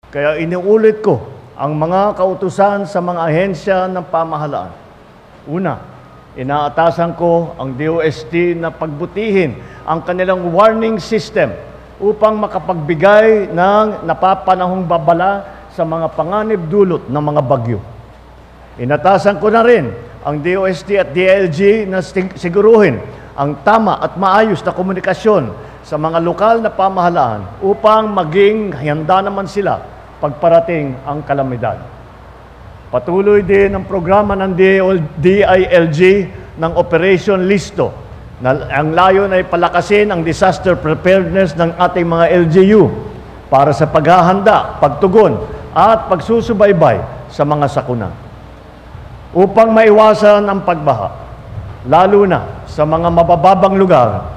Kaya iniulit ko ang mga kautusan sa mga ahensya ng pamahalaan. Una, inaatasan ko ang DOST na pagbutihin ang kanilang warning system upang makapagbigay ng napapanahong babala sa mga panganib dulot ng mga bagyo. Inatasan ko na rin ang DOST at DILG na siguruhin ang tama at maayos na komunikasyon sa mga lokal na pamahalaan upang maging handa naman sila pagparating ang kalamidad. Patuloy din ang programa ng DILG ng Operation Listo na ang layon ay palakasin ang disaster preparedness ng ating mga LGU para sa paghahanda, pagtugon at pagsusubaybay sa mga sakuna. Upang maiwasan ang pagbaha, lalo na sa mga mabababang lugar,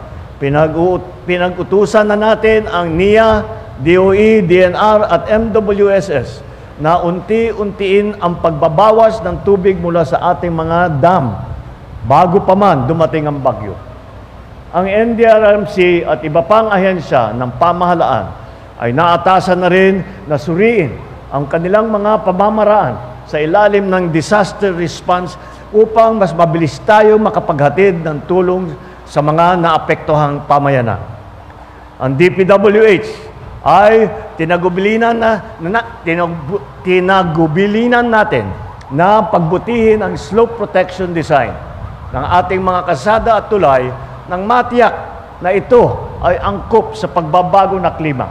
pinag-utusan na natin ang NIA, DOE, DNR at MWSS na unti-untiin ang pagbabawas ng tubig mula sa ating mga dam bago pa man dumating ang bagyo. Ang NDRRMC at iba pang ahensya ng pamahalaan ay naatasan na rin na suriin ang kanilang mga pamamaraan sa ilalim ng disaster response upang mas mabilis tayo makapaghatid ng tulong sa mga naapektuhang pamayanan. Ang DPWH ay tinagubilinan natin na pagbutihin ang slope protection design ng ating mga kalsada at tulay nang matiyak na ito ay angkop sa pagbabago na klima.